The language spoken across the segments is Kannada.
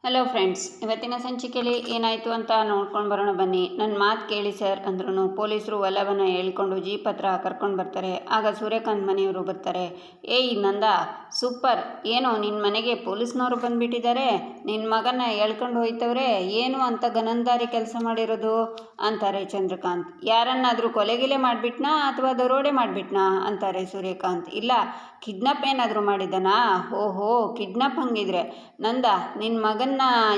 ಹಲೋ ಫ್ರೆಂಡ್ಸ್, ಇವತ್ತಿನ ಸಂಚಿಕೆಯಲ್ಲಿ ಏನಾಯಿತು ಅಂತ ನೋಡ್ಕೊಂಡು ಬರೋಣ ಬನ್ನಿ. ನನ್ನ ಮಾತು ಕೇಳಿ ಸರ್ ಅಂದ್ರೂ ಪೊಲೀಸರು ವಲ್ಲಭನ ಹೇಳ್ಕೊಂಡು ಜೀಪ್ ಹತ್ರ ಕರ್ಕೊಂಡು ಬರ್ತಾರೆ. ಆಗ ಸೂರ್ಯಕಾಂತ್ ಮನೆಯವರು ಬರ್ತಾರೆ. ಏಯ್ ನಂದ, ಸೂಪರ್, ಏನೋ ನಿನ್ನ ಮನೆಗೆ ಪೊಲೀಸ್ನವರು ಬಂದುಬಿಟ್ಟಿದ್ದಾರೆ, ನಿನ್ನ ಮಗನ ಹೇಳ್ಕೊಂಡು ಹೋಯ್ತವ್ರೆ, ಏನು ಅಂತ ಗನಂದಾರಿ ಕೆಲಸ ಮಾಡಿರೋದು ಅಂತಾರೆ ಚಂದ್ರಕಾಂತ್. ಯಾರನ್ನಾದರೂ ಕೊಲೆಗಿಲೆ ಮಾಡಿಬಿಟ್ನಾ ಅಥವಾ ದರೋಡೆ ಮಾಡಿಬಿಟ್ನಾ ಅಂತಾರೆ ಸೂರ್ಯಕಾಂತ್. ಇಲ್ಲ, ಕಿಡ್ನಾಪ್ ಏನಾದರೂ ಮಾಡಿದನಾ? ಓಹೋ, ಕಿಡ್ನಾಪ್ ಹಂಗಿದ್ರೆ ನಂದ ನಿನ್ನ ಮಗನ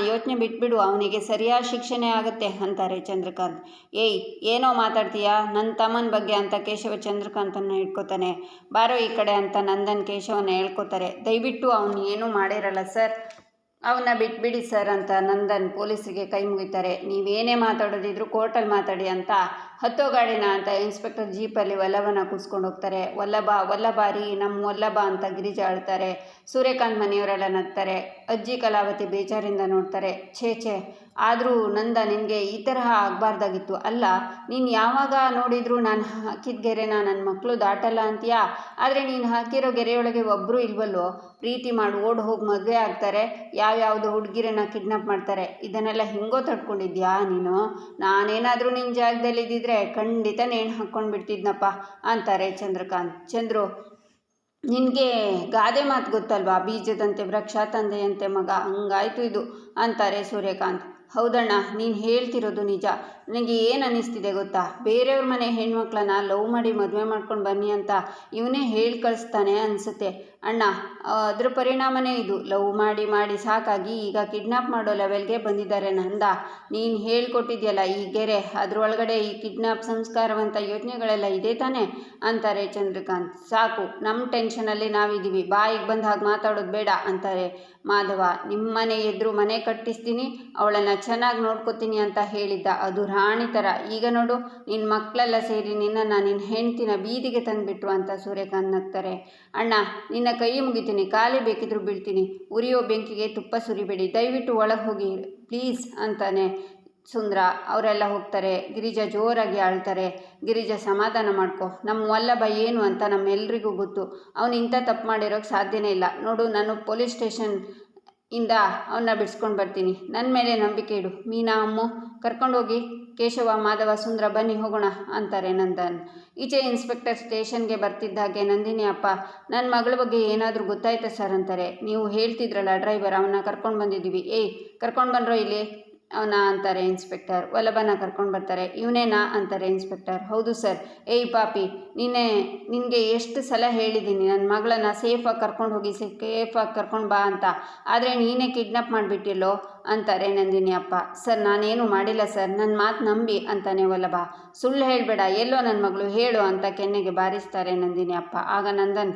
ಯೋಚನೆ ಬಿಟ್ಬಿಡು, ಅವನಿಗೆ ಸರಿಯಾದ ಶಿಕ್ಷಣೆ ಆಗುತ್ತೆ ಅಂತಾರೆ ಚಂದ್ರಕಾಂತ್. ಏಯ್ ಏನೋ ಮಾತಾಡ್ತೀಯಾ ನನ್ನ ತಮ್ಮನ ಬಗ್ಗೆ ಅಂತ ಕೇಶವ ಚಂದ್ರಕಾಂತನ್ನು ಹಿಡ್ಕೋತಾನೆ. ಬಾರೋ ಈ ಕಡೆ ಅಂತ ನಂದನ್ ಕೇಶವನ ಹೇಳ್ಕೊತಾರೆ. ದಯವಿಟ್ಟು ಅವನು ಏನೂ ಮಾಡಿರಲ್ಲ ಸರ್, ಅವನ್ನ ಬಿಟ್ಬಿಡಿ ಸರ್ ಅಂತ ನಂದನ್ ಪೊಲೀಸರಿಗೆ ಕೈ ಮುಗಿತಾರೆ. ನೀವೇನೇ ಮಾತಾಡೋದಿದ್ರು ಕೋರ್ಟಲ್ಲಿ ಮಾತಾಡಿ ಅಂತ ಹತ್ತೋ ಗಾಡಿನ ಅಂತ ಇನ್ಸ್ಪೆಕ್ಟರ್ ಜೀಪಲ್ಲಿ ವಲ್ಲಭನ ಕೂರಿಸ್ಕೊಂಡು ಹೋಗ್ತಾರೆ. ವಲ್ಲಭ ರೀ ನಮ್ಮ ವಲ್ಲಭ ಅಂತ ಗಿರಿಜಾ ಆಳ್ತಾರೆ. ಸೂರ್ಯಕಾಂತ್ ಮನೆಯವರೆಲ್ಲ ನಗ್ತಾರೆ. ಅಜ್ಜಿ ಕಲಾವತಿ ಬೇಜಾರಿಂದ ನೋಡ್ತಾರೆ. ಛೇ, ಆದರೂ ನಂದ ನಿನಗೆ ಈ ತರಹ ಆಗಬಾರ್ದಾಗಿತ್ತು. ಅಲ್ಲ, ನೀನು ಯಾವಾಗ ನೋಡಿದ್ರು ನಾನು ಹಾಕಿದ ಗೆರೆನ ನನ್ನ ಮಕ್ಕಳು ದಾಟಲ್ಲ ಅಂತೀಯಾ? ಆದರೆ ನೀನು ಹಾಕಿರೋ ಗೆರೆಯೊಳಗೆ ಒಬ್ಬರು ಇಲ್ವಲ್ಲೋ? ಪ್ರೀತಿ ಮಾಡಿ ಓಡ್ ಹೋಗಿ ಮದುವೆ ಆಗ್ತಾರೆ, ಯಾವ್ಯಾವುದೋ ಹುಡುಗಿರನ್ನ ಕಿಡ್ನಾಪ್ ಮಾಡ್ತಾರೆ. ಇದನ್ನೆಲ್ಲ ಹಿಂಗೋ ತಡ್ಕೊಂಡಿದ್ಯಾ ನೀನು? ನಾನೇನಾದರೂ ನಿನ್ನ ಜಾಗದಲ್ಲಿ ಇದ್ದಿದ್ರೆ ಖಂಡಿತ ನೇಣು ಹಾಕ್ಕೊಂಡು ಬಿಡ್ತಿದ್ನಪ್ಪ ಅಂತಾರೆ ಚಂದ್ರಕಾಂತ್. ಚಂದ್ರು, ನಿನಗೆ ಗಾದೆ ಮಾತು ಗೊತ್ತಲ್ವಾ, ಬೀಜದಂತೆ ವೃಕ್ಷ ತಂದೆಯಂತೆ ಮಗ, ಹಂಗಾಯ್ತು ಇದು ಅಂತಾರೆ ಸೂರ್ಯಕಾಂತ್. ಹೌದಣ್ಣ, ನೀನು ಹೇಳ್ತಿರೋದು ನಿಜ. ನನಗೆ ಏನು ಅನ್ನಿಸ್ತಿದೆ ಗೊತ್ತಾ, ಬೇರೆಯವ್ರ ಮನೆ ಹೆಣ್ಮಕ್ಳನ್ನ ಲವ್ ಮಾಡಿ ಮದುವೆ ಮಾಡ್ಕೊಂಡು ಬನ್ನಿ ಅಂತ ಇವನೇ ಹೇಳಿ ಕಳಿಸ್ತಾನೆ ಅನಿಸುತ್ತೆ ಅಣ್ಣ. ಅದ್ರ ಪರಿಣಾಮನೇ ಇದು. ಲವ್ ಮಾಡಿ ಸಾಕಾಗಿ ಈಗ ಕಿಡ್ನಾಪ್ ಮಾಡೋ ಲೆವೆಲ್ಗೆ ಬಂದಿದ್ದಾರೆ ನಂದ. ನೀನು ಹೇಳ್ಕೊಟ್ಟಿದ್ಯಲ್ಲ ಈ ಗೆರೆ, ಅದರೊಳಗಡೆ ಈ ಕಿಡ್ನಾಪ್ ಸಂಸ್ಕಾರವಂತ ಯೋಚನೆಗಳೆಲ್ಲ ಇದೆ ತಾನೆ ಅಂತಾರೆ ಚಂದ್ರಕಾಂತ್. ಸಾಕು, ನಮ್ಮ ಟೆನ್ಷನಲ್ಲಿ ನಾವಿದ್ದೀವಿ, ಬಾಯಿಗೆ ಬಂದ ಹಾಗೆ ಮಾತಾಡೋದು ಬೇಡ ಅಂತಾರೆ ಮಾಧವ. ನಿಮ್ಮ ಮನೆ ಎದುರು ಮನೆ ಕಟ್ಟಿಸ್ತೀನಿ, ಅವಳನ್ನು ಚೆನ್ನಾಗಿ ನೋಡ್ಕೋತೀನಿ ಅಂತ ಹೇಳಿದ್ದ, ಅದು ರಾಣಿ ಥರ. ಈಗ ನೋಡು, ನಿನ್ನ ಮಕ್ಕಳೆಲ್ಲ ಸೇರಿ ನಿನ್ನನ್ನು ನಿನ್ನ ಹೆಂಡ್ತಿನ ಬೀದಿಗೆ ತಂದುಬಿಟ್ರು ಅಂತ ಸೂರ್ಯಕಾಂತ್ ನಗ್ತಾರೆ. ಅಣ್ಣ, ನಿನ್ನ ಕೈ ಮುಗಿತೀನಿ, ಕಾಲೇ ಬೇಕಿದ್ರು ಬೀಳ್ತೀನಿ, ಉರಿಯೋ ಬೆಂಕಿಗೆ ತುಪ್ಪ ಸುರಿಬೇಡಿ, ದಯವಿಟ್ಟು ಒಳಗೆ ಹೋಗಿ ಪ್ಲೀಸ್ ಅಂತಾನೆ ಸುಂದ್ರ. ಅವರೆಲ್ಲ ಹೋಗ್ತಾರೆ. ಗಿರಿಜಾ ಜೋರಾಗಿ ಆಳ್ತಾರೆ. ಗಿರಿಜಾ, ಸಮಾಧಾನ ಮಾಡ್ಕೊ, ನಮ್ಮ ವಲ್ಲಭ ಏನು ಅಂತ ನಮ್ಮೆಲ್ರಿಗೂ ಗೊತ್ತು. ಅವನು ಇಂಥ ತಪ್ಪು ಮಾಡಿರೋಕ್ಕೆ ಸಾಧ್ಯನೇ ಇಲ್ಲ. ನೋಡು, ನಾನು ಪೊಲೀಸ್ ಸ್ಟೇಷನ್ ಇಂದ ಅವನ್ನ ಬಿಡಿಸ್ಕೊಂಡು ಬರ್ತೀನಿ, ನನ್ನ ಮೇಲೆ ನಂಬಿಕೆ ಇಡು. ಮೀನಾ, ಅಮ್ಮು ಕರ್ಕೊಂಡೋಗಿ. ಕೇಶವ, ಮಾಧವ, ಸುಂದ್ರ ಬನ್ನಿ ಹೋಗೋಣ ಅಂತಾರೆ ನಂದನ್. ಈಚೆ ಇನ್ಸ್ಪೆಕ್ಟರ್ ಸ್ಟೇಷನ್ಗೆ ಬರ್ತಿದ್ದಾಗೆ ನಂದಿನಿ, ಅಪ್ಪ ನನ್ನ ಮಗಳ ಬಗ್ಗೆ ಏನಾದರೂ ಗೊತ್ತಾಯ್ತಾ ಸರ್ ಅಂತಾರೆ. ನೀವು ಹೇಳ್ತಿದ್ರಲ್ಲ ಡ್ರೈವರ್, ಅವನ್ನ ಕರ್ಕೊಂಡು ಬಂದಿದ್ದೀವಿ. ಏಯ್ ಕರ್ಕೊಂಡು ಬಂದ್ರೋ ಇಲ್ಲಿ ಅವನ ಅಂತಾರೆ ಇನ್ಸ್ಪೆಕ್ಟರ್. ವಲ್ಲಭನ ಕರ್ಕೊಂಡು ಬರ್ತಾರೆ. ಇವನೇನಾ ಅಂತಾರೆ ಇನ್ಸ್ಪೆಕ್ಟರ್. ಹೌದು ಸರ್. ಏಯ್ ಪಾಪಿ, ನಿನಗೆ ಎಷ್ಟು ಸಲ ಹೇಳಿದ್ದೀನಿ ನನ್ನ ಮಗಳನ್ನ ಸೇಫಾಗಿ ಕರ್ಕೊಂಡು ಹೋಗಿ, ಸೇಫಾಗಿ ಕರ್ಕೊಂಡು ಬಾ ಅಂತ, ಆದರೆ ನೀನೇ ಕಿಡ್ನಾಪ್ ಮಾಡಿಬಿಟ್ಟಿಲ್ಲೋ ಅಂತಾರೆ ನಂದಿನಿ. ಅಪ್ಪ ಸರ್, ನಾನೇನು ಮಾಡಿಲ್ಲ ಸರ್, ನನ್ನ ಮಾತು ನಂಬಿ ಅಂತಾನೆ ವಲ್ಲಭ. ಸುಳ್ಳು ಹೇಳಬೇಡ, ಎಲ್ಲೋ ನನ್ನ ಮಗಳು, ಹೇಳು ಅಂತ ಕೆನ್ನೆಗೆ ಬಾರಿಸ್ತಾರೆ ನಂದಿನಿ. ಅಪ್ಪ ಆಗ ನಂದನ್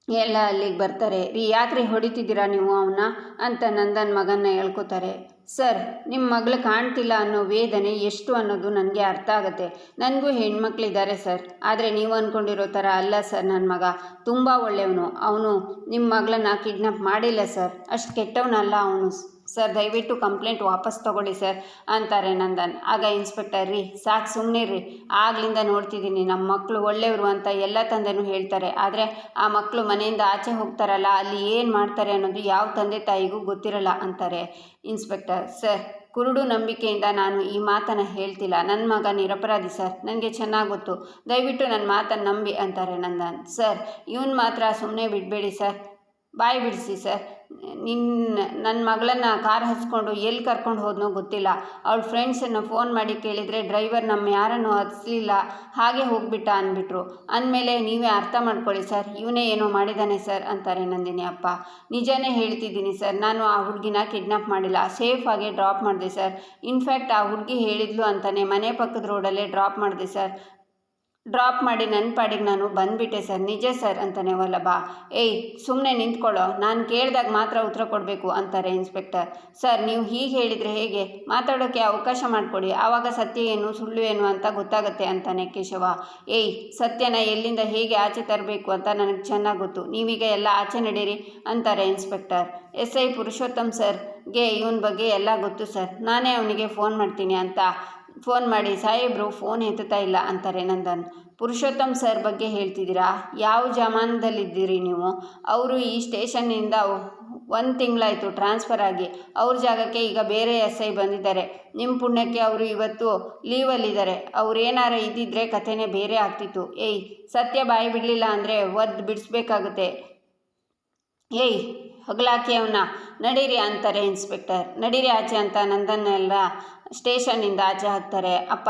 ಎಲ್ಲ ಅಲ್ಲಿಗೆ ಬರ್ತಾರೆ. ರೀ, ಯಾಕ್ರಿ ಹೊಡಿತಿದ್ದೀರಾ ನೀವು ಅವನ್ನ ಅಂತ ನಂದನ್ ಮಗನ್ನ ಹೇಳ್ಕೊತಾರೆ. ಸರ್, ನಿಮ್ಮ ಮಗಳು ಕಾಣ್ತಿಲ್ಲ ಅನ್ನೋ ವೇದನೆ ಎಷ್ಟು ಅನ್ನೋದು ನನಗೆ ಅರ್ಥ ಆಗುತ್ತೆ. ನನಗೂ ಹೆಣ್ಮಕ್ಳಿದ್ದಾರೆ ಸರ್, ಆದರೆ ನೀವು ಅಂದ್ಕೊಂಡಿರೋ ಥರ ಅಲ್ಲ ಸರ್. ನನ್ನ ಮಗ ತುಂಬ ಒಳ್ಳೆಯವನು. ಅವನು ನಿಮ್ಮ ಮಗಳನ್ನ ಕಿಡ್ನಾಪ್ ಮಾಡಿಲ್ಲ ಸರ್, ಅಷ್ಟು ಕೆಟ್ಟವನಲ್ಲ ಅವನು ಸರ್. ದಯವಿಟ್ಟು ಕಂಪ್ಲೇಂಟ್ ವಾಪಸ್ ತೊಗೊಳ್ಳಿ ಸರ್ ಅಂತಾರೆ ನಂದನ್. ಆಗ ಇನ್ಸ್ಪೆಕ್ಟರ್, ರೀ ಸಾಕು ಸುಮ್ಮನೆ ರೀ, ಆಗ್ಲಿಂದ ನೋಡ್ತಿದ್ದೀನಿ ನಮ್ಮ ಮಕ್ಕಳು ಒಳ್ಳೆಯವರು ಅಂತ ಎಲ್ಲ ತಂದೆನೂ ಹೇಳ್ತಾರೆ, ಆದರೆ ಆ ಮಕ್ಕಳು ಮನೆಯಿಂದ ಆಚೆ ಹೋಗ್ತಾರಲ್ಲ, ಅಲ್ಲಿ ಏನು ಮಾಡ್ತಾರೆ ಅನ್ನೋದು ಯಾವ ತಂದೆ ತಾಯಿಗೂ ಗೊತ್ತಿರಲ್ಲ ಅಂತಾರೆ ಇನ್ಸ್ಪೆಕ್ಟರ್. ಸರ್, ಕುರುಡು ನಂಬಿಕೆಯಿಂದ ನಾನು ಈ ಮಾತನ್ನು ಹೇಳ್ತಿಲ್ಲ. ನನ್ನ ಮಗ ನಿರಪರಾಧಿ ಸರ್, ನನಗೆ ಚೆನ್ನಾಗಿ ಗೊತ್ತು. ದಯವಿಟ್ಟು ನನ್ನ ಮಾತನ್ನು ನಂಬಿ ಅಂತಾರೆ ನಂದನ್. ಸರ್, ಇವನು ಮಾತ್ರ ಸುಮ್ಮನೆ ಬಿಡಬೇಡಿ ಸರ್, ಬಾಯಿ ಬಿಡಿಸಿ ಸರ್. ನನ್ನ ಮಗಳನ್ನು ಕಾರ್ ಹಚ್ಕೊಂಡು ಎಲ್ಲಿ ಕರ್ಕೊಂಡು ಹೋದ್ನೋ ಗೊತ್ತಿಲ್ಲ. ಅವಳ ಫ್ರೆಂಡ್ಸನ್ನು ಫೋನ್ ಮಾಡಿ ಕೇಳಿದರೆ ಡ್ರೈವರ್ ನಮ್ಮ ಯಾರನ್ನು ಹತ್ಸಲಿಲ್ಲ, ಹಾಗೆ ಹೋಗ್ಬಿಟ್ಟ ಅಂದ್ಬಿಟ್ರು. ಅಂದಮೇಲೆ ನೀವೇ ಅರ್ಥ ಮಾಡ್ಕೊಳ್ಳಿ ಸರ್, ಇವನೇ ಏನೋ ಮಾಡಿದ್ದಾನೆ ಸರ್ ಅಂತಾರೆ ನಂದಿನಿ. ಅಪ್ಪ ನಿಜನೇ ಹೇಳ್ತಿದ್ದೀನಿ ಸರ್, ನಾನು ಆ ಹುಡುಗಿನ ಕಿಡ್ನಾಪ್ ಮಾಡಿಲ್ಲ, ಸೇಫಾಗೆ ಡ್ರಾಪ್ ಮಾಡಿದೆ ಸರ್. ಇನ್ಫ್ಯಾಕ್ಟ್ ಆ ಹುಡುಗಿ ಹೇಳಿದ್ಲು ಅಂತಾನೆ ಮನೆ ಪಕ್ಕದ ರೋಡಲ್ಲೇ ಡ್ರಾಪ್ ಮಾಡಿದೆ ಸರ್. ಡ್ರಾಪ್ ಮಾಡಿ ನನ್ನ ಪಾಡಿಗೆ ನಾನು ಬಂದುಬಿಟ್ಟೆ ಸರ್. ನಿಜ ಸರ್ ಅಂತಾನೆ ವಲ್ಲಭ. ಏಯ್ ಸುಮ್ಮನೆ ನಿಂತ್ಕೊಳ್ಳೋ, ನಾನು ಕೇಳಿದಾಗ ಮಾತ್ರ ಉತ್ತರ ಕೊಡಬೇಕು ಅಂತಾರೆ ಇನ್ಸ್ಪೆಕ್ಟರ್. ಸರ್, ನೀವು ಹೀಗೆ ಹೇಳಿದರೆ ಹೇಗೆ? ಮಾತಾಡೋಕ್ಕೆ ಅವಕಾಶ ಮಾಡಿಕೊಡಿ, ಆವಾಗ ಸತ್ಯ ಏನು ಸುಳ್ಳು ಏನು ಅಂತ ಗೊತ್ತಾಗುತ್ತೆ ಅಂತಾನೆ ಕೇಶವ. ಏಯ್, ಸತ್ಯನ ಎಲ್ಲಿಂದ ಹೇಗೆ ಆಚೆ ತರಬೇಕು ಅಂತ ನನಗೆ ಚೆನ್ನಾಗಿ ಗೊತ್ತು, ನೀವೀಗ ಎಲ್ಲ ಆಚೆ ನಡೀರಿ ಅಂತಾರೆ ಇನ್ಸ್ಪೆಕ್ಟರ್. SI ಪುರುಷೋತ್ತಮ್ ಸರ್ಗೆ ಇವನ ಬಗ್ಗೆ ಎಲ್ಲ ಗೊತ್ತು ಸರ್, ನಾನೇ ಅವನಿಗೆ ಫೋನ್ ಮಾಡ್ತೀನಿ ಅಂತ ಫೋನ್ ಮಾಡಿ ಸಾಹೇಬ್ರು ಫೋನ್ ಎತ್ತುತ್ತಾ ಇಲ್ಲ ಅಂತಾರೆ ನಂದನ್. ಪುರುಷೋತ್ತಮ್ ಸರ್ ಬಗ್ಗೆ ಹೇಳ್ತಿದ್ದೀರಾ? ಯಾವ ಜಮಾನದಲ್ಲಿದ್ದೀರಿ ನೀವು? ಅವರು ಈ ಸ್ಟೇಷನ್ನಿಂದ 1 ತಿಂಗಳಾಯಿತು ಟ್ರಾನ್ಸ್ಫರ್ ಆಗಿ. ಅವ್ರ ಜಾಗಕ್ಕೆ ಈಗ ಬೇರೆ SI ಬಂದಿದ್ದಾರೆ. ನಿಮ್ಮ ಪುಣ್ಯಕ್ಕೆ ಅವರು ಇವತ್ತು ಲೀವಲ್ಲಿದ್ದಾರೆ. ಅವ್ರೇನಾರ ಇದ್ದಿದ್ರೆ ಕಥೆನೇ ಬೇರೆ ಆಗ್ತಿತ್ತು. ಏಯ್, ಸತ್ಯ ಬಾಯಿ ಬಿಡಲಿಲ್ಲ ಅಂದರೆ ಒದ್ದು ಬಿಡಿಸ್ಬೇಕಾಗುತ್ತೆ. ಏಯ್, ಹಗಲಾಕಿ ಅವನ್ನ, ನಡೀರಿ ಅಂತಾರೆ ಇನ್ಸ್ಪೆಕ್ಟರ್. ನಡೀರಿ ಆಚೆ ಅಂತ ನಂದನ್ನೆಲ್ಲ ಸ್ಟೇಷನ್ನಿಂದ ಆಚೆ ಹಾಕ್ತಾರೆ. ಅಪ್ಪ,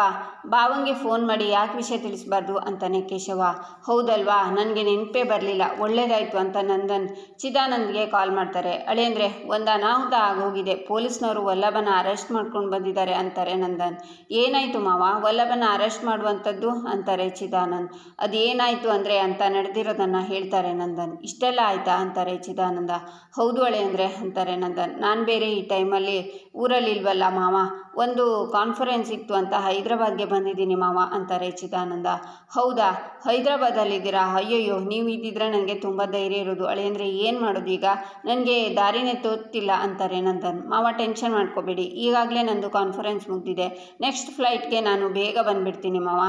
ಬಾವಂಗೆ ಫೋನ್ ಮಾಡಿ ಯಾಕೆ ವಿಷಯ ತಿಳಿಸ್ಬಾರ್ದು ಅಂತಾನೆ ಕೇಶವ. ಹೌದಲ್ವಾ, ನನಗೆ ನೆನಪೇ ಬರಲಿಲ್ಲ, ಒಳ್ಳೇದಾಯಿತು ಅಂತ ನಂದನ್ ಚಿದಾನಂದ್ಗೆ ಕಾಲ್ ಮಾಡ್ತಾರೆ. ಅಳಿಯಂದ್ರೆ, ಒಂದು ಅನಾಹುತ ಆಗೋಗಿದೆ, ಪೊಲೀಸ್ನವರು ವಲ್ಲಭನ ಅರೆಸ್ಟ್ ಮಾಡ್ಕೊಂಡು ಬಂದಿದ್ದಾರೆ ಅಂತಾರೆ ನಂದನ್. ಏನಾಯಿತು ಮಾವ, ವಲ್ಲಭನ ಅರೆಸ್ಟ್ ಮಾಡುವಂಥದ್ದು ಅಂತಾರೆ ಚಿದಾನಂದ್. ಅದು ಏನಾಯಿತು ಅಂದರೆ ಅಂತ ನಡೆದಿರೋದನ್ನು ಹೇಳ್ತಾರೆ ನಂದನ್. ಇಷ್ಟೆಲ್ಲ ಆಯಿತಾ ಅಂತಾರೆ ಚಿದಾನಂದ. ಹೌದು ಅಳಿಯಂದ್ರೆ ಅಂತಾರೆ ನಂದನ್. ನಾನು ಬೇರೆ ಈ ಟೈಮಲ್ಲಿ ಊರಲ್ಲಿಲ್ವಲ್ಲ ಮಾವ, ಒಂದು ಕಾನ್ಫರೆನ್ಸ್ ಇತ್ತು ಅಂತ ಹೈದರಾಬಾದ್ಗೆ ಬಂದಿದ್ದೀನಿ ಮಾವ ಅಂತಾರೆ ಚಿದಾನಂದ. ಹೌದಾ, ಹೈದರಾಬಾದಲ್ಲಿದ್ದೀರಾ? ಅಯ್ಯಯ್ಯೋ, ನೀವು ಇದ್ದಿದ್ರೆ ನನಗೆ ತುಂಬ ಧೈರ್ಯ ಇರೋದು. ಅಳಿಯಂದ್ರೆ ಏನು ಮಾಡೋದು ಈಗ, ನನಗೆ ದಾರಿನೇ ತೋರ್ತಿಲ್ಲ ಅಂತಾರೆ ನಂದನ್. ಮಾವ ಟೆನ್ಷನ್ ಮಾಡ್ಕೋಬೇಡಿ, ಈಗಾಗಲೇ ನಂದು ಕಾನ್ಫರೆನ್ಸ್ ಮುಗಿದಿದೆ. ನೆಕ್ಸ್ಟ್ ಫ್ಲೈಟ್ಗೆ ನಾನು ಬೇಗ ಬಂದುಬಿಡ್ತೀನಿ ಮಾವ.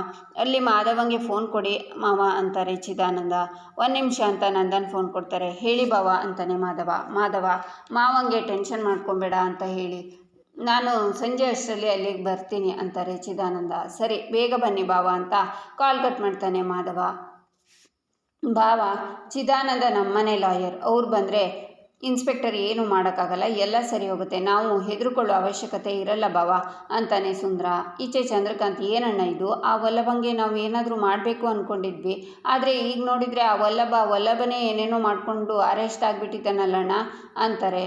ಅಲ್ಲಿ ಮಾಧವಂಗೆ ಫೋನ್ ಕೊಡಿ ಮಾವ ಅಂತಾರೆ ಚಿದಾನಂದ. 1 ನಿಮಿಷ ಅಂತ ನಂದನ್ ಫೋನ್ ಕೊಡ್ತಾರೆ. ಹೇಳಿ ಬಾವ ಅಂತಾನೆ ಮಾಧವ ಮಾವಂಗೆ ಟೆನ್ಷನ್ ಮಾಡ್ಕೊಬೇಡ ಅಂತ ಹೇಳಿ, ನಾನು ಸಂಜೆ ಅಷ್ಟರಲ್ಲಿ ಅಲ್ಲಿಗೆ ಬರ್ತೀನಿ ಅಂತಾರೆ ಚಿದಾನಂದ. ಸರಿ, ಬೇಗ ಬನ್ನಿ ಬಾವ ಅಂತ ಕಾಲ್ ಕಟ್ ಮಾಡ್ತಾನೆ ಮಾಧವ. ಬಾವ, ಚಿದಾನಂದ ನಮ್ಮನೆ ಲಾಯರ್, ಅವ್ರು ಬಂದರೆ ಇನ್ಸ್ಪೆಕ್ಟರ್ ಏನು ಮಾಡೋಕ್ಕಾಗಲ್ಲ, ಎಲ್ಲ ಸರಿ ಹೋಗುತ್ತೆ, ನಾವು ಹೆದರ್ಕೊಳ್ಳೋ ಅವಶ್ಯಕತೆ ಇರಲ್ಲ ಬಾವ ಅಂತಾನೆ ಸುಂದರ. ಈಚೆ ಚಂದ್ರಕಾಂತ್, ಏನಣ್ಣ ಇದು, ಆ ವಲ್ಲಭಂಗೆ ನಾವು ಏನಾದರೂ ಮಾಡಬೇಕು ಅಂದ್ಕೊಂಡಿದ್ವಿ, ಆದರೆ ಈಗ ನೋಡಿದರೆ ಆ ವಲ್ಲಭನೇ ಏನೇನೋ ಮಾಡಿಕೊಂಡು ಅರೆಸ್ಟ್ ಆಗಿಬಿಟ್ಟಿದ್ದಾನಲ್ಲಣ್ಣ ಅಂತಾರೆ.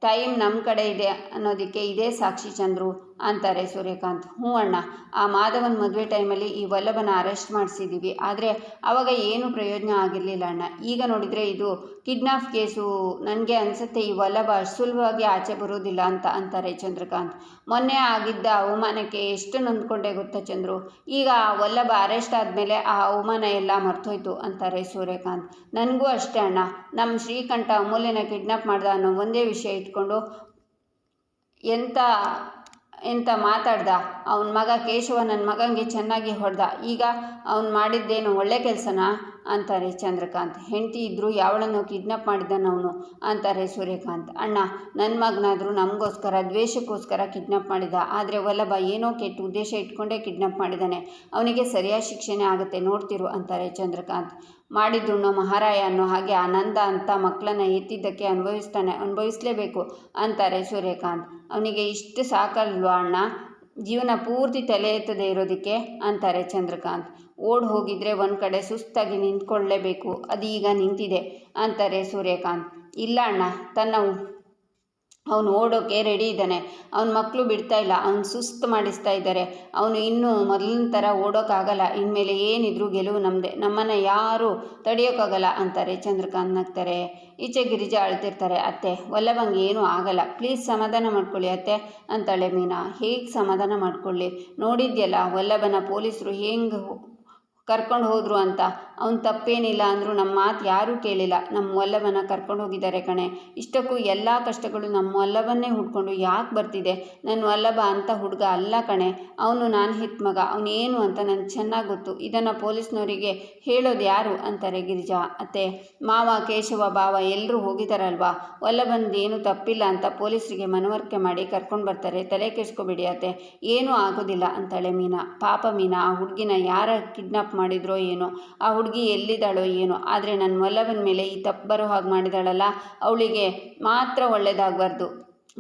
ಟೈಮ್ ನಮ್ಮ ಕಡೆ ಇದೆ ಅನ್ನೋದಕ್ಕೆ ಇದೇ ಸಾಕ್ಷಿ ಚಂದ್ರು ಅಂತಾರೆ ಸೂರ್ಯಕಾಂತ್. ಹ್ಞೂ ಅಣ್ಣ, ಆ ಮಾಧವನ್ ಮದುವೆ ಟೈಮಲ್ಲಿ ಈ ವಲ್ಲಭನ ಅರೆಸ್ಟ್ ಮಾಡಿಸಿದ್ದೀವಿ, ಆದರೆ ಆವಾಗ ಏನೂ ಪ್ರಯೋಜನ ಆಗಿರಲಿಲ್ಲ ಅಣ್ಣ. ಈಗ ನೋಡಿದರೆ ಇದು ಕಿಡ್ನಾಪ್ ಕೇಸು, ನನಗೆ ಅನಿಸುತ್ತೆ ಈ ವಲ್ಲಭ ಅಷ್ಟು ಸುಲಭವಾಗಿ ಆಚೆ ಬರೋದಿಲ್ಲ ಅಂತಾರೆ ಚಂದ್ರಕಾಂತ್. ಮೊನ್ನೆ ಆಗಿದ್ದ ಅವಮಾನಕ್ಕೆ ಎಷ್ಟು ನೊಂದ್ಕೊಂಡೆ ಗೊತ್ತಾ ಚಂದ್ರು, ಈಗ ಆ ವಲ್ಲಭ ಅರೆಸ್ಟ್ ಆದಮೇಲೆ ಆ ಅವಮಾನ ಎಲ್ಲ ಮರ್ತೋಯ್ತು ಅಂತಾರೆ ಸೂರ್ಯಕಾಂತ್. ನನಗೂ ಅಷ್ಟೇ ಅಣ್ಣ, ನಮ್ಮ ಶ್ರೀಕಂಠ ಅಮೂಲ್ಯನ ಕಿಡ್ನಾಪ್ ಮಾಡ್ದ ಅನ್ನೋ ಒಂದೇ ವಿಷಯ ಇಟ್ಕೊಂಡು ಎಂತ ಮಾತಾಡ್ದ. ಅವನ ಮಗ ಕೇಶವ ನನ್ನ ಮಗನಿಗೆ ಚೆನ್ನಾಗಿ ಹೊಡೆದ, ಈಗ ಅವನು ಮಾಡಿದ್ದೇನು ಒಳ್ಳೆ ಕೆಲಸನಾ ಅಂತಾರೆ ಚಂದ್ರಕಾಂತ್. ಹೆಂಡತಿ ಇದ್ದರೂ ಯಾವಳನ್ನು ಕಿಡ್ನಾಪ್ ಮಾಡಿದ್ದಾನ ಅವನು ಅಂತಾರೆ ಸೂರ್ಯಕಾಂತ್. ಅಣ್ಣ, ನನ್ನ ಮಗನಾದರೂ ನಮಗೋಸ್ಕರ ದ್ವೇಷಕ್ಕೋಸ್ಕರ ಕಿಡ್ನಾಪ್ ಮಾಡಿದ, ಆದರೆ ವಲ್ಲಭ ಏನೋ ಕೆಟ್ಟ ಉದ್ದೇಶ ಇಟ್ಕೊಂಡೇ ಕಿಡ್ನಾಪ್ ಮಾಡಿದ್ದಾನೆ, ಅವನಿಗೆ ಸರಿಯಾದ ಶಿಕ್ಷೆನೇ ಆಗುತ್ತೆ, ನೋಡ್ತಿರು ಅಂತಾರೆ ಚಂದ್ರಕಾಂತ್. ಮಾಡಿದ್ದುಣ್ಣೋ ಮಹಾರಾಯ ಅನ್ನೋ ಹಾಗೆ ಆನಂದ ಅಂತ ಮಕ್ಕಳನ್ನ ಎತ್ತಿದ್ದಕ್ಕೆ ಅನುಭವಿಸಲೇಬೇಕು ಅಂತಾರೆ ಸೂರ್ಯಕಾಂತ್. ಅವನಿಗೆ ಇಷ್ಟು ಸಾಕಲ್ವಾ ಅಣ್ಣ, ಜೀವನ ಪೂರ್ತಿ ತಲೆ ಎತ್ತದೇ ಇರೋದಕ್ಕೆ ಅಂತಾರೆ ಚಂದ್ರಕಾಂತ್. ಓಡ್ ಹೋಗಿದ್ರೆ ಒಂದು ಕಡೆ ಸುಸ್ತಾಗಿ ನಿಂತ್ಕೊಳ್ಳೇಬೇಕು, ಅದು ಈಗ ನಿಂತಿದೆ ಅಂತಾರೆ ಸೂರ್ಯಕಾಂತ್. ಇಲ್ಲ ಅಣ್ಣ, ಅವನು ಓಡೋಕ್ಕೆ ರೆಡಿ ಇದ್ದಾನೆ, ಅವನ ಮಕ್ಕಳು ಬಿಡ್ತಾ ಇಲ್ಲ, ಅವನು ಸುಸ್ತು ಮಾಡಿಸ್ತಾ ಇದ್ದಾರೆ, ಅವನು ಇನ್ನೂ ಮೊದಲಿನ ಥರ ಓಡೋಕ್ಕಾಗಲ್ಲ, ಇನ್ಮೇಲೆ ಏನಿದ್ರು ಗೆಲುವು ನಮ್ಮದೇ, ನಮ್ಮನ್ನು ಯಾರೂ ತಡೆಯೋಕ್ಕಾಗಲ್ಲ ಅಂತಾರೆ ಚಂದ್ರಕಾಂತ್ ನಗ್ತಾರೆ. ಈಚೆ ಗಿರಿಜಾ ಅಳ್ತಿರ್ತಾರೆ. ಅತ್ತೆ, ವಲ್ಲಭಂಗೆ ಏನೂ ಆಗಲ್ಲ, ಪ್ಲೀಸ್ ಸಮಾಧಾನ ಮಾಡ್ಕೊಳ್ಳಿ ಅತ್ತೆ ಅಂತಾಳೆ ಮೀನಾ. ಹೇಗೆ ಸಮಾಧಾನ ಮಾಡ್ಕೊಳ್ಳಿ, ನೋಡಿದ್ಯಲ್ಲ ವಲ್ಲಭನ ಪೊಲೀಸರು ಹೆಂಗೆ ಕರ್ಕೊಂಡು ಹೋದರು ಅಂತ, ಅವನು ತಪ್ಪೇನಿಲ್ಲ ಅಂದರೂ ನಮ್ಮ ಮಾತು ಯಾರೂ ಕೇಳಿಲ್ಲ, ನಮ್ಮ ವಲ್ಲಭನ ಕರ್ಕೊಂಡು ಹೋಗಿದ್ದಾರೆ ಕಣೆ. ಇಷ್ಟಕ್ಕೂ ಎಲ್ಲ ಕಷ್ಟಗಳು ನಮ್ಮ ವಲ್ಲಭನ್ನೇ ಹುಡ್ಕೊಂಡು ಯಾಕೆ ಬರ್ತಿದೆ, ನನ್ನ ವಲ್ಲಭ ಅಂಥ ಹುಡುಗ ಅಲ್ಲ ಕಣೆ, ಅವನು ನಾನು ಹೆತ್ತ ಮಗ, ಅವನೇನು ಅಂತ ನನಗೆ ಚೆನ್ನಾಗಿ ಗೊತ್ತು, ಇದನ್ನು ಪೊಲೀಸ್ನವರಿಗೆ ಹೇಳೋದು ಯಾರು ಅಂತಾರೆ ಗಿರಿಜಾ. ಅತ್ತೆ, ಮಾವ, ಕೇಶವ, ಬಾವ ಎಲ್ಲರೂ ಹೋಗಿದ್ದಾರಲ್ವಾ, ವಲ್ಲಭಂದೇನು ತಪ್ಪಿಲ್ಲ ಅಂತ ಪೊಲೀಸರಿಗೆ ಮನವರಿಕೆ ಮಾಡಿ ಕರ್ಕೊಂಡು ಬರ್ತಾರೆ, ತಲೆ ಕೆಡಿಸ್ಕೋಬೇಡಿ ಅತ್ತೆ, ಏನೂ ಆಗೋದಿಲ್ಲ ಅಂತಾಳೆ ಮೀನಾ. ಪಾಪ ಮೀನಾ, ಆ ಹುಡುಗಿನ ಯಾರ ಕಿಡ್ನಾಪ್ ಮಾಡಿದ್ರೋ ಏನೋ, ಆ ಹುಡುಗಿ ಎಲ್ಲಿದ್ದಾಳೋ ಏನೋ, ಆದರೆ ನನ್ನ ವಲ್ಲಭನ ಮೇಲೆ ಈ ತಪ್ಪು ಬರೋ ಹಾಗೆ ಮಾಡಿದಾಳಲ್ಲ, ಅವಳಿಗೆ ಮಾತ್ರ ಒಳ್ಳೇದಾಗಬಾರ್ದು,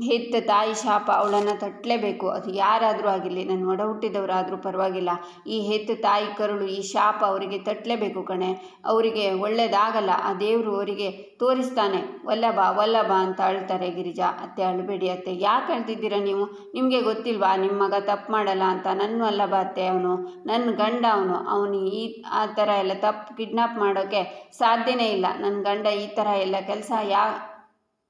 ಹೆತ್ತ ತಾಯಿ ಶಾಪ ಅವಳನ್ನು ತಟ್ಟಲೇಬೇಕು, ಅದು ಯಾರಾದರೂ ಆಗಿರಲಿ, ನನ್ನ ಒಡ ಹುಟ್ಟಿದವರಾದರೂ ಪರವಾಗಿಲ್ಲ, ಈ ಹೆತ್ತ ತಾಯಿ ಕರುಳು ಈ ಶಾಪ ಅವರಿಗೆ ತಟ್ಟಲೇಬೇಕು ಕಣೆ, ಅವರಿಗೆ ಒಳ್ಳೇದಾಗಲ್ಲ, ಆ ದೇವರು ಅವರಿಗೆ ತೋರಿಸ್ತಾನೆ, ವಲ್ಲಭ ಅಂತ ಅಳ್ತಾರೆ ಗಿರಿಜಾ. ಅತ್ತೆ, ಅಳಬೇಡಿ ಅತ್ತೆ, ಯಾಕೆ ಅಳ್ತಿದ್ದೀರಾ ನೀವು, ನಿಮಗೆ ಗೊತ್ತಿಲ್ವಾ ನಿಮ್ಮ ಮಗ ತಪ್ಪು ಮಾಡಲ್ಲ ಅಂತ. ನನ್ನ ವಲ್ಲಭ ಅತ್ತೆ, ಅವನು ನನ್ನ ಗಂಡ, ಅವನು ಆ ಥರ ಎಲ್ಲ ತಪ್ಪು ಕಿಡ್ನಾಪ್ ಮಾಡೋಕ್ಕೆ ಸಾಧ್ಯನೇ ಇಲ್ಲ, ನನ್ನ ಗಂಡ ಈ ಥರ ಎಲ್ಲ ಕೆಲಸ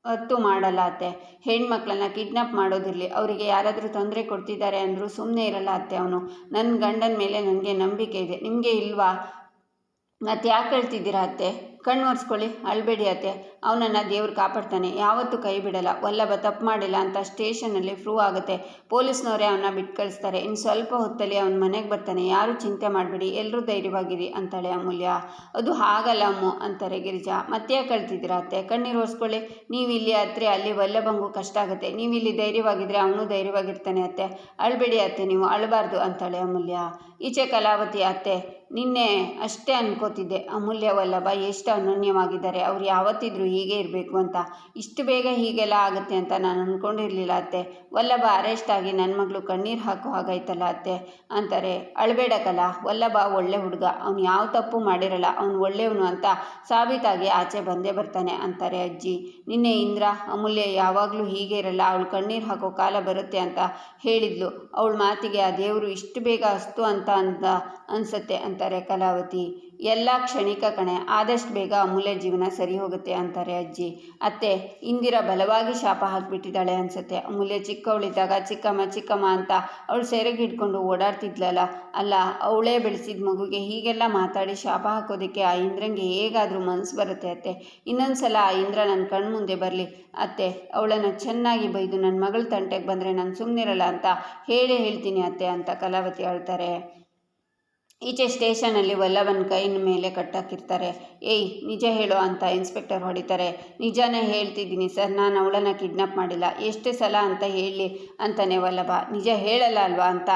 ಹೊತ್ತು ಮಾಡಲ್ಲ ಅತ್ತೆ. ಹೆಣ್ಮಕ್ಳನ್ನ ಕಿಡ್ನಾಪ್ ಮಾಡೋದಿರಲಿ, ಅವರಿಗೆ ಯಾರಾದರೂ ತೊಂದರೆ ಕೊಡ್ತಿದ್ದಾರೆ ಅಂದರೂ ಸುಮ್ಮನೆ ಇರಲ್ಲ ಅತ್ತೆ ಅವನು. ನನ್ನ ಗಂಡನ ಮೇಲೆ ನನಗೆ ನಂಬಿಕೆ ಇದೆ, ನಿಮಗೆ ಇಲ್ವಾ? ಮತ್ತೆ ಯಾಕೆ ಹೇಳ್ತಿದ್ದೀರಾ ಅತ್ತೆ? ಕಣ್ಣು ಒರೆಸ್ಕೊಳ್ಳಿ, ಅಳಬೇಡಿ ಅತ್ತೆ, ಅವನನ್ನು ದೇವ್ರು ಕಾಪಾಡ್ತಾನೆ, ಯಾವತ್ತೂ ಕೈ ಬಿಡಲ್ಲ. ವಲ್ಲಭ ತಪ್ಪು ಮಾಡಿಲ್ಲ ಅಂತ ಸ್ಟೇಷನಲ್ಲಿ ಪ್ರೂವ್ ಆಗುತ್ತೆ. ಪೊಲೀಸ್ನವರೇ ಅವನ್ನ ಬಿಟ್ಟು ಕಳಿಸ್ತಾರೆ. ಇನ್ನು ಸ್ವಲ್ಪ ಹೊತ್ತಲ್ಲಿ ಅವನ ಮನೆಗೆ ಬರ್ತಾನೆ, ಯಾರೂ ಚಿಂತೆ ಮಾಡಬೇಡಿ, ಎಲ್ಲರೂ ಧೈರ್ಯವಾಗಿರಿ ಅಂತಾಳೆ ಅಮೂಲ್ಯ. ಅದು ಹಾಗಲ್ಲ ಅಮ್ಮು ಅಂತಾರೆ ಗಿರಿಜಾ. ಮತ್ತೆ ಯಾಕೆ ಕಳ್ತಿದ್ದೀರಾ ಅತ್ತೆ? ಕಣ್ಣೀರು ಒರೆಸ್ಕೊಳ್ಳಿ. ನೀವು ಇಲ್ಲಿ ಹತ್ರ ಅಲ್ಲಿ ವಲ್ಲಭಂಗೂ ಕಷ್ಟ ಆಗುತ್ತೆ. ನೀವು ಇಲ್ಲಿ ಧೈರ್ಯವಾಗಿದ್ದರೆ ಅವನು ಧೈರ್ಯವಾಗಿರ್ತಾನೆ ಅತ್ತೆ. ಅಳಬೇಡಿ ಅತ್ತೆ, ನೀವು ಅಳಬಾರ್ದು ಅಂತಾಳೆ ಅಮೂಲ್ಯ. ಈಚೆ ಕಲಾವತಿ, ಅತ್ತೆ ನಿನ್ನೆ ಅಷ್ಟೇ ಅನ್ಕೋತಿದ್ದೆ ಅಮೂಲ್ಯ ವಲ್ಲಭ ಎಷ್ಟು ಅನನ್ಯವಾಗಿದ್ದಾರೆ, ಅವ್ರು ಯಾವತ್ತಿದ್ರೂ ಹೀಗೆ ಇರಬೇಕು ಅಂತ. ಇಷ್ಟು ಬೇಗ ಹೀಗೆಲ್ಲ ಆಗುತ್ತೆ ಅಂತ ನಾನು ಅಂದ್ಕೊಂಡಿರಲಿಲ್ಲ ಅತ್ತೆ. ವಲ್ಲಭ ಅರೆಸ್ಟ್ ಆಗಿ ನನ್ನ ಮಗಳು ಕಣ್ಣೀರು ಹಾಕೋ ಹಾಗಾಯ್ತಲ್ಲ ಅತ್ತೆ ಅಂತಾರೆ. ಅಳಬೇಡ ಕಲಾ, ವಲ್ಲಭ ಒಳ್ಳೆ ಹುಡುಗ, ಅವ್ನು ಯಾವ ತಪ್ಪು ಮಾಡಿರಲ್ಲ, ಅವ್ನು ಒಳ್ಳೆಯವನು ಅಂತ ಸಾಬೀತಾಗಿ ಆಚೆ ಬಂದೇ ಬರ್ತಾನೆ ಅಂತಾರೆ ಅಜ್ಜಿ. ನಿನ್ನೆ ಇಂದ್ರ ಅಮೂಲ್ಯ ಯಾವಾಗಲೂ ಹೀಗೆ ಇರಲ್ಲ, ಅವಳು ಕಣ್ಣೀರು ಹಾಕೋ ಕಾಲ ಬರುತ್ತೆ ಅಂತ ಹೇಳಿದ್ಲು. ಅವಳ ಮಾತಿಗೆ ಆ ದೇವರು ಇಷ್ಟು ಬೇಗ ಅಸ್ತು ಅಂತ ಅನ್ಸತ್ತೆ ಅಂತಾರೆ ಕಲಾವತಿ. ಎಲ್ಲ ಕ್ಷಣಿಕ ಕಣೆ, ಆದಷ್ಟು ಬೇಗ ಅಮೂಲ್ಯ ಜೀವನ ಸರಿ ಹೋಗುತ್ತೆ ಅಂತಾರೆ ಅಜ್ಜಿ. ಅತ್ತೆ, ಇಂದಿರಾ ಬಲವಾಗಿ ಶಾಪ ಹಾಕಿಬಿಟ್ಟಿದ್ದಾಳೆ ಅನ್ಸುತ್ತೆ. ಅಮೂಲ್ಯ ಚಿಕ್ಕವಳಿದ್ದಾಗ ಚಿಕ್ಕಮ್ಮ ಚಿಕ್ಕಮ್ಮ ಅಂತ ಅವಳು ಸೆರಗಿ ಹಿಡ್ಕೊಂಡು ಓಡಾಡ್ತಿದ್ಲಲ್ಲ, ಅಲ್ಲ ಅವಳೇ ಬೆಳೆಸಿದ ಮಗುಗೆ ಹೀಗೆಲ್ಲ ಮಾತಾಡಿ ಶಾಪ ಹಾಕೋದಕ್ಕೆ ಆ ಇಂದ್ರಂಗೆ ಹೇಗಾದರೂ ಮನಸ್ಸು ಬರುತ್ತೆ ಅತ್ತೆ. ಇನ್ನೊಂದು ಸಲ ಆ ಇಂದ್ರ ನನ್ನ ಕಣ್ಣು ಮುಂದೆ ಬರಲಿ ಅತ್ತೆ, ಅವಳನ್ನು ಚೆನ್ನಾಗಿ ಬೈದು ನನ್ನ ಮಗಳ ತಂಟೆಗೆ ಬಂದರೆ ನಾನು ಸುಮ್ಮನಿರಲ್ಲ ಅಂತ ಹೇಳ್ತೀನಿ ಅತ್ತೆ ಅಂತ ಕಲಾವತಿ ಹೇಳ್ತಾರೆ. ಈಚೆ ಸ್ಟೇಷನಲ್ಲಿ ವಲ್ಲಭನ ಕೈನ ಮೇಲೆ ಕಟ್ಟಾಕಿರ್ತಾರೆ. ಏಯ್ ನಿಜ ಹೇಳೋ ಅಂತ ಇನ್ಸ್ಪೆಕ್ಟರ್ ಹೊಡಿತಾರೆ. ನಿಜಾನೇ ಹೇಳ್ತಿದ್ದೀನಿ ಸರ್, ನಾನು ಅವಳನ್ನು ಕಿಡ್ನಾಪ್ ಮಾಡಿಲ್ಲ. ಎಷ್ಟು ಸಲ ಅಂತ ಹೇಳಿ ಅಂತಾನೆ ವಲ್ಲಭ. ನಿಜ ಹೇಳಲ್ಲ ಅಲ್ವಾ ಅಂತ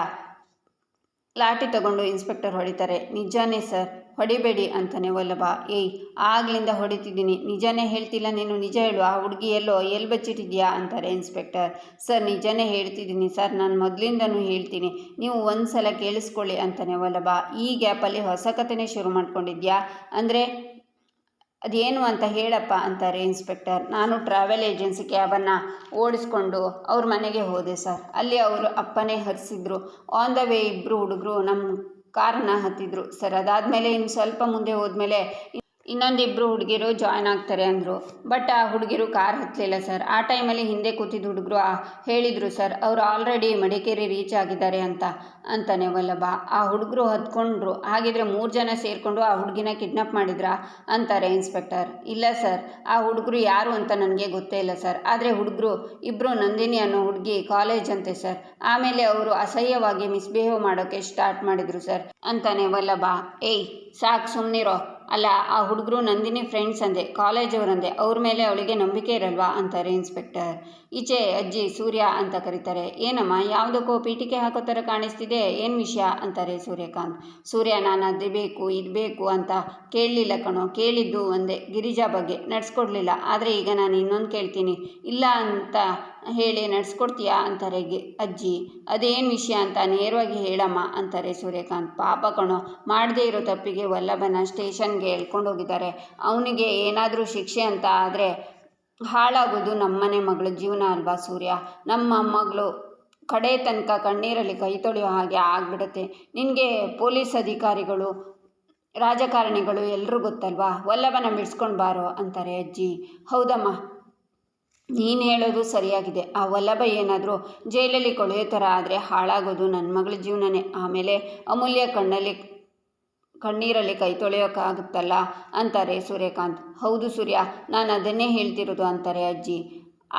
ಲಾಠಿ ತಗೊಂಡು ಇನ್ಸ್ಪೆಕ್ಟರ್ ಹೊಡಿತಾರೆ. ನಿಜಾನೇ ಸರ್, ಹೊಡಿಬೇಡಿ ಅಂತಾನೆ ವಲ್ಲಭ. ಏಯ್ ಆಗ್ಲಿಂದ ಹೊಡಿತಿದ್ದೀನಿ, ನಿಜಾನೇ ಹೇಳ್ತಿಲ್ಲ ನೀನು, ನಿಜ ಹೇಳು, ಆ ಹುಡುಗಿ ಎಲ್ಲಿ ಬಚ್ಚಿಟ್ಟಿದ್ಯಾ ಅಂತಾರೆ ಇನ್ಸ್ಪೆಕ್ಟರ್. ಸರ್ ನಿಜಾನೇ ಹೇಳ್ತಿದ್ದೀನಿ ಸರ್, ನಾನು ಮೊದಲಿಂದನೂ ಹೇಳ್ತೀನಿ, ನೀವು ಒಂದು ಸಲ ಕೇಳಿಸ್ಕೊಳ್ಳಿ ಅಂತಾನೆ ವಲ್ಲಭ. ಈ ಗ್ಯಾಪಲ್ಲಿ ಹೊಸ ಕಥೆನೇ ಶುರು ಮಾಡ್ಕೊಂಡಿದ್ಯಾ ಅಂದರೆ ಅದೇನು ಅಂತ ಹೇಳಪ್ಪ ಅಂತಾರೆ ಇನ್ಸ್ಪೆಕ್ಟರ್. ನಾನು ಟ್ರಾವೆಲ್ ಏಜೆನ್ಸಿ ಕ್ಯಾಬನ್ನು ಓಡಿಸ್ಕೊಂಡು ಅವ್ರ ಮನೆಗೆ ಹೋದೆ ಸರ್. ಅಲ್ಲಿ ಅವರು ಅಪ್ಪನೇ ಹರಿಸಿದ್ರು. ಆನ್ ದ ವೇ ಇಬ್ಬರು ಹುಡುಗರು ನಮ್ಮ ಕಾರನ್ನ ಹತ್ತಿದ್ರು ಸರ್. ಅದಾದಮೇಲೆ ಇನ್ನು ಸ್ವಲ್ಪ ಮುಂದೆ ಹೋದ್ಮೇಲೆ ಇನ್ನೊಂದಿಬ್ಬರು ಹುಡುಗಿರು ಜಾಯ್ನ್ ಆಗ್ತಾರೆ ಅಂದರು. ಬಟ್ ಆ ಹುಡುಗಿರು ಕಾರ್ ಹತ್ತಲಿಲ್ಲ ಸರ್. ಆ ಟೈಮಲ್ಲಿ ಹಿಂದೆ ಕೂತಿದ್ದ ಹುಡುಗರು ಹೇಳಿದರು ಸರ್, ಅವರು ಆಲ್ರೆಡಿ ಮಡಿಕೇರಿ ರೀಚ್ ಆಗಿದ್ದಾರೆ ಅಂತಾನೆ ವಲ್ಲಭ. ಆ ಹುಡುಗರು ಹತ್ಕೊಂಡ್ರು. ಹಾಗಿದ್ರೆ 3 ಜನ ಸೇರಿಕೊಂಡು ಆ ಹುಡುಗಿನ ಕಿಡ್ನಾಪ್ ಮಾಡಿದ್ರಾ ಅಂತಾರೆ ಇನ್ಸ್ಪೆಕ್ಟರ್. ಇಲ್ಲ ಸರ್, ಆ ಹುಡುಗರು ಯಾರು ಅಂತ ನನಗೆ ಗೊತ್ತೇ ಇಲ್ಲ ಸರ್. ಆದರೆ ಹುಡುಗರು ಇಬ್ಬರು ನಂದಿನಿ ಅನ್ನೋ ಹುಡುಗಿ ಕಾಲೇಜ್ ಅಂತೆ ಸರ್. ಆಮೇಲೆ ಅವರು ಅಸಹ್ಯವಾಗಿ ಮಿಸ್ಬಿಹೇವ್ ಮಾಡೋಕ್ಕೆ ಸ್ಟಾರ್ಟ್ ಮಾಡಿದರು ಸರ್ ಅಂತಾನೆ ವಲ್ಲಭ. ಏಯ್ ಸಾಕು ಸುಮ್ಮನಿರೋ. ಅಲ್ಲ, ಆ ಹುಡುಗರು ನಂದಿನಿ ಫ್ರೆಂಡ್ಸ್ ಅಂದೆ, ಕಾಲೇಜವರಂದೆ, ಅವ್ರ ಮೇಲೆ ಅವಳಿಗೆ ನಂಬಿಕೆ ಇರಲ್ವಾ ಅಂತಾರೆ ಇನ್ಸ್ಪೆಕ್ಟರ್. ಈಚೆ ಅಜ್ಜಿ ಸೂರ್ಯ ಅಂತ ಕರೀತಾರೆ. ಏನಮ್ಮ ಯಾವುದಕ್ಕೋ ಪೀಠಿಕೆ ಹಾಕೋ ಥರ ಕಾಣಿಸ್ತಿದೆ, ಏನು ವಿಷಯ ಅಂತಾರೆ ಸೂರ್ಯಕಾಂತ್. ಸೂರ್ಯ, ನಾನು ಅದು ಬೇಕು ಇದು ಬೇಕು ಅಂತ ಕೇಳಲಿಲ್ಲ ಕಣೋ, ಕೇಳಿದ್ದು ಒಂದೇ, ಗಿರಿಜಾ ಬಗ್ಗೆ ನಡೆಸ್ಕೊಡ್ಲಿಲ್ಲ. ಆದರೆ ಈಗ ನಾನು ಇನ್ನೊಂದು ಕೇಳ್ತೀನಿ, ಇಲ್ಲ ಅಂತ ಹೇಳಿ ನಡೆಸ್ಕೊಡ್ತೀಯಾ ಅಂತಾರೆ ಅಜ್ಜಿ. ಅದೇನು ವಿಷಯ ಅಂತ ನೇರವಾಗಿ ಹೇಳಮ್ಮ ಅಂತಾರೆ ಸೂರ್ಯಕಾಂತ್. ಪಾಪ ಕಣೋ, ಮಾಡದೇ ಇರೋ ತಪ್ಪಿಗೆ ವಲ್ಲಭನ ಸ್ಟೇಷನ್ಗೆ ಎಳ್ಕೊಂಡು ಹೋಗಿದ್ದಾರೆ. ಅವನಿಗೆ ಏನಾದರೂ ಶಿಕ್ಷೆ ಅಂತ ಆದರೆ ಹಾಳಾಗೋದು ನಮ್ಮನೆ ಮಗಳ ಜೀವನ ಅಲ್ವಾ ಸೂರ್ಯ. ನಮ್ಮ ಮಗಳು ಕಡೆ ತನಕ ಕಣ್ಣೀರಲ್ಲಿ ಕೈ ತೊಳೆಯೋ ಹಾಗೆ ಆಗ್ಬಿಡುತ್ತೆ. ನಿನಗೆ ಪೊಲೀಸ್ ಅಧಿಕಾರಿಗಳು, ರಾಜಕಾರಣಿಗಳು ಎಲ್ಲರೂ ಗೊತ್ತಲ್ವಾ, ವಲ್ಲಭನ ಬಿಡಿಸ್ಕೊಂಡು ಬಾರೋ ಅಂತಾರೆ ಅಜ್ಜಿ. ಹೌದಮ್ಮ, ನೀನು ಹೇಳೋದು ಸರಿಯಾಗಿದೆ. ಆ ವಲ್ಲಭ ಏನಾದರೂ ಜೈಲಲ್ಲಿ ಕೊಳೆಯೋ ಥರ ಆದರೆ ಹಾಳಾಗೋದು ನನ್ನ ಮಗಳ ಜೀವನನೇ. ಆಮೇಲೆ ಅಮೂಲ್ಯ ಕಣ್ಣೀರಲ್ಲಿ ಕೈ ತೊಳೆಯೋಕ್ಕಾಗುತ್ತಲ್ಲ ಅಂತಾರೆ ಸೂರ್ಯಕಾಂತ್. ಹೌದು ಸೂರ್ಯ, ನಾನು ಅದನ್ನೇ ಹೇಳ್ತಿರೋದು ಅಂತಾರೆ ಅಜ್ಜಿ.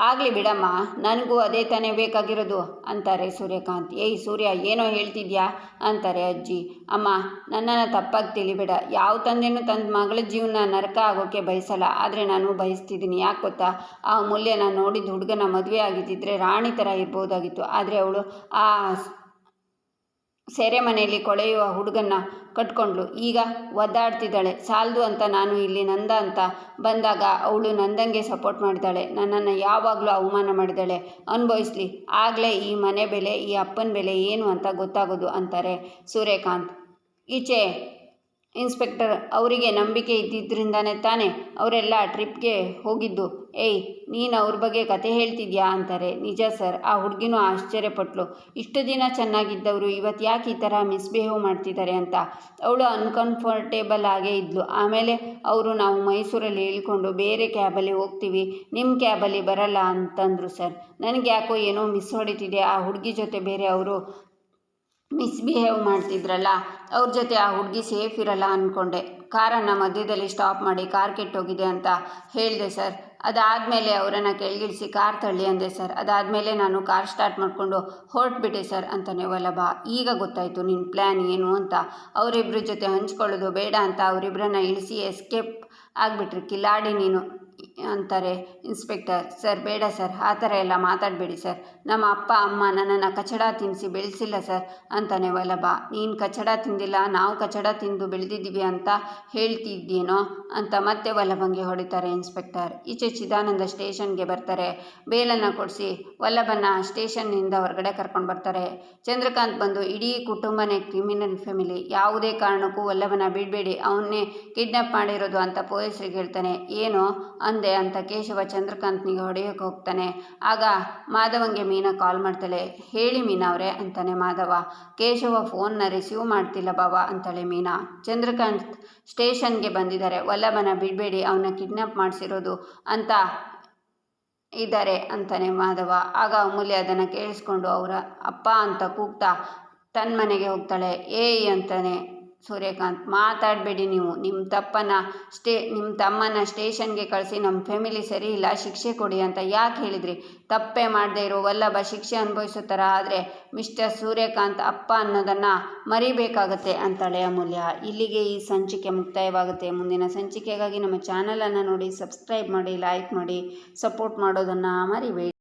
ಆಗಲಿ ಬಿಡಮ್ಮ, ನನಗೂ ಅದೇ ತಾನೇ ಬೇಕಾಗಿರೋದು ಅಂತಾರೆ ಸೂರ್ಯಕಾಂತ್. ಏಯ್ ಸೂರ್ಯ, ಏನೋ ಹೇಳ್ತಿದ್ಯಾ ಅಂತಾರೆ ಅಜ್ಜಿ. ಅಮ್ಮ, ನನ್ನನ್ನು ತಪ್ಪಾಗಿ ತಿಳಿಬೇಡ. ಯಾವ ತಂದೆನೂ ತನ್ನ ಮಗಳ ಜೀವನ ನರಕ ಆಗೋಕ್ಕೆ ಬಯಸಲ್ಲ. ಆದರೆ ನಾನು ಬಯಸ್ತಿದ್ದೀನಿ. ಯಾಕೆ ಗೊತ್ತಾ, ಆ ಅಮೂಲ್ಯನ ನೋಡಿದ ಹುಡುಗನ ಮದುವೆ ಆಗಿದ್ದಿದ್ರೆ ರಾಣಿ ಥರ ಇರ್ಬೋದಾಗಿತ್ತು. ಆದರೆ ಅವಳು ಆ ಸೆರೆಮನೆಯಲ್ಲಿ ಕೊಳೆಯುವ ಹುಡುಗನ್ನ ಕಟ್ಕೊಂಡ್ಳು. ಈಗ ಒದ್ದಾಡ್ತಿದ್ದಾಳೆ. ಸಾಲದು ಅಂತ ನಾನು ಇಲ್ಲಿ ನಂದ ಅಂತ ಬಂದಾಗ ಅವಳು ನಂದಂಗೆ ಸಪೋರ್ಟ್ ಮಾಡಿದ್ದಾಳೆ. ನನ್ನನ್ನು ಯಾವಾಗಲೂ ಅವಮಾನ ಮಾಡಿದ್ದಾಳೆ. ಅನುಭವಿಸ್ಲಿ, ಆಗಲೇ ಈ ಮನೆ ಬೆಲೆ, ಈ ಅಪ್ಪನ ಬೆಲೆ ಏನು ಅಂತ ಗೊತ್ತಾಗೋದು ಅಂತಾರೆ ಸೂರ್ಯಕಾಂತ್. ಈಚೆ ಇನ್ಸ್ಪೆಕ್ಟರ್ ಅವರಿಗೆ ನಂಬಿಕೆ ಇದ್ದಿದ್ದರಿಂದಾನೆ ತಾನೇ ಅವರೆಲ್ಲ ಟ್ರಿಪ್ಗೆ ಹೋಗಿದ್ದು. ಏಯ್ ನೀನು ಅವ್ರ ಬಗ್ಗೆ ಕತೆ ಹೇಳ್ತಿದ್ಯಾ ಅಂತಾರೆ. ನಿಜ ಸರ್. ಆ ಹುಡುಗಿನೂ ಆಶ್ಚರ್ಯಪಟ್ಲು. ಇಷ್ಟು ದಿನ ಚೆನ್ನಾಗಿದ್ದವರು ಇವತ್ತು ಯಾಕೆ ಈ ಥರ ಮಿಸ್ಬಿಹೇವ್ ಮಾಡ್ತಿದ್ದಾರೆ ಅಂತ. ಅವಳು ಅನ್ಕಂಫರ್ಟೇಬಲ್ ಆಗೇ ಇದ್ಲು. ಆಮೇಲೆ ಅವರು ನಾವು ಮೈಸೂರಲ್ಲಿ ಹೇಳ್ಕೊಂಡು ಬೇರೆ ಕ್ಯಾಬಲ್ಲಿ ಹೋಗ್ತೀವಿ, ನಿಮ್ಮ ಕ್ಯಾಬಲ್ಲಿ ಬರಲ್ಲ ಅಂತಂದರು ಸರ್. ನನಗೆ ಯಾಕೋ ಏನೋ ಮಿಸ್ ಹೊಡಿತಿದೆ. ಆ ಹುಡುಗಿ ಜೊತೆ ಬೇರೆ ಅವರು ಮಿಸ್ಬಿಹೇವ್ ಮಾಡ್ತಿದ್ರಲ್ಲ ಅವ್ರ ಜೊತೆ ಆ ಹುಡುಗಿ ಸೇಫ್ ಇರಲ್ಲ ಅಂದ್ಕೊಂಡೆ. ಕಾರನ್ನು ಮಧ್ಯದಲ್ಲಿ ಸ್ಟಾಪ್ ಮಾಡಿ ಕಾರ್ ಕೆಟ್ಟೋಗಿದೆ ಅಂತ ಹೇಳಿದೆ ಸರ್. ಅದಾದಮೇಲೆ ಅವರನ್ನು ಕೆಳಗಿಳಿಸಿ ಕಾರ್ ತಳ್ಳಿ ಅಂದೆ ಸರ್. ಅದಾದಮೇಲೆ ನಾನು ಕಾರ್ ಸ್ಟಾರ್ಟ್ ಮಾಡಿಕೊಂಡು ಹೊರಟ್ಬಿಟ್ಟೆ ಸರ್ ಅಂತಾನೆ ವಲ್ಲಭ. ಈಗ ಗೊತ್ತಾಯಿತು ನಿನ್ನ ಪ್ಲ್ಯಾನ್ ಏನು ಅಂತ. ಅವರಿಬ್ಬರ ಜೊತೆ ಹಂಚ್ಕೊಳ್ಳೋದು ಬೇಡ ಅಂತ ಅವರಿಬ್ಬರನ್ನ ಇಳಿಸಿ ಎಸ್ಕೇಪ್ ಆಗಿಬಿಟ್ರಿ ಕಿಲಾಡಿ ನೀನು ಅಂತಾರೆ ಇನ್ಸ್ಪೆಕ್ಟರ್. ಸರ್ ಬೇಡ ಸರ್, ಆ ಥರ ಎಲ್ಲ ಮಾತಾಡಬೇಡಿ ಸರ್. ನಮ್ಮ ಅಪ್ಪ ಅಮ್ಮ ನನ್ನನ್ನು ಕಚಡ ತಿನ್ನಿಸಿ ಬೆಳೆಸಿಲ್ಲ ಸರ್ ಅಂತಾನೆ ವಲ್ಲಭ. ನೀನು ಕಚಡ ತಿಂದಿಲ್ಲ, ನಾವು ಕಚಡ ತಿಂದು ಬೆಳೆದಿದ್ದೀವಿ ಅಂತ ಹೇಳ್ತಿದ್ದೀನೋ ಅಂತ ಮತ್ತೆ ವಲ್ಲಭಂಗೆ ಹೊಡಿತಾರೆ ಇನ್ಸ್ಪೆಕ್ಟರ್. ಈಚೆ ಚಿದಾನಂದ ಸ್ಟೇಷನ್ಗೆ ಬರ್ತಾರೆ. ಬೇಲನ್ನು ಕೊಡಿಸಿ ವಲ್ಲಭನ ಸ್ಟೇಷನ್ನಿಂದ ಹೊರಗಡೆ ಕರ್ಕೊಂಡು ಬರ್ತಾರೆ. ಚಂದ್ರಕಾಂತ್ ಬಂದು ಇಡೀ ಕುಟುಂಬನೇ ಕ್ರಿಮಿನಲ್ ಫ್ಯಾಮಿಲಿ, ಯಾವುದೇ ಕಾರಣಕ್ಕೂ ವಲ್ಲಭನ ಬಿಡಬೇಡಿ, ಅವನ್ನೇ ಕಿಡ್ನಾಪ್ ಮಾಡಿರೋದು ಅಂತ ಪೊಲೀಸರಿಗೆ ಹೇಳ್ತಾನೆ. ಏನೋ ಅಂದೆ ಅಂತ ಕೇಶವ ಚಂದ್ರಕಾಂತ್ನಿಗೆ ಹೊಡೆಯೋಕೆ ಹೋಗ್ತಾನೆ. ಆಗ ಮಾಧವಂಗೆ ಮೀನಾ ಕಾಲ್ ಮಾಡ್ತಾಳೆ. ಹೇಳಿ ಮೀನಾ ಅವರೇ ಅಂತಾನೆ ಮಾಧವ. ಕೇಶವ ಫೋನ್ನ ರಿಸೀವ್ ಮಾಡ್ತಿಲ್ಲ ಬಾವಾ ಅಂತಾಳೆ ಮೀನಾ. ಚಂದ್ರಕಾಂತ್ ಸ್ಟೇಷನ್ಗೆ ಬಂದಿದ್ದಾರೆ, ವಲ್ಲಭನ ಬಿಡಬೇಡಿ, ಅವನ್ನ ಕಿಡ್ನಾಪ್ ಮಾಡಿಸಿರೋದು ಅಂತ ಇದ್ದಾರೆ ಅಂತಾನೆ ಮಾಧವ. ಆಗ ಅಮೂಲ್ಯ ಅದನ್ನು ಕೇಳಿಸ್ಕೊಂಡು ಅವರ ಅಪ್ಪ ಅಂತ ಕೂಗ್ತಾ ತನ್ನ ಮನೆಗೆ ಹೋಗ್ತಾಳೆ. ಏಯ್ ಅಂತಾನೆ ಸೂರ್ಯಕಾಂತ್. ಮಾತಾಡಬೇಡಿ ನೀವು, ನಿಮ್ಮ ತಮ್ಮನ ಸ್ಟೇಷನ್ಗೆ ಕಳಿಸಿ ನಮ್ಮ ಫ್ಯಾಮಿಲಿ ಸರಿ ಇಲ್ಲ, ಶಿಕ್ಷೆ ಕೊಡಿ ಅಂತ ಯಾಕೆ ಹೇಳಿದ್ರಿ? ತಪ್ಪೇ ಮಾಡದೇ ಇರೋ ವಲ್ಲಭ ಶಿಕ್ಷೆ ಅನುಭವಿಸೋ ಥರ ಆದರೆ ಮಿಸ್ಟರ್ ಸೂರ್ಯಕಾಂತ್ ಅಪ್ಪ ಅನ್ನೋದನ್ನು ಮರಿಬೇಕಾಗತ್ತೆ ಅಂತಾಳೆ ಅಮೂಲ್ಯ. ಇಲ್ಲಿಗೆ ಈ ಸಂಚಿಕೆ ಮುಕ್ತಾಯವಾಗುತ್ತೆ. ಮುಂದಿನ ಸಂಚಿಕೆಗಾಗಿ ನಮ್ಮ ಚಾನಲನ್ನು ನೋಡಿ, ಸಬ್ಸ್ಕ್ರೈಬ್ ಮಾಡಿ, ಲೈಕ್ ಮಾಡಿ, ಸಪೋರ್ಟ್ ಮಾಡೋದನ್ನು ಮರಿಬೇಡಿ.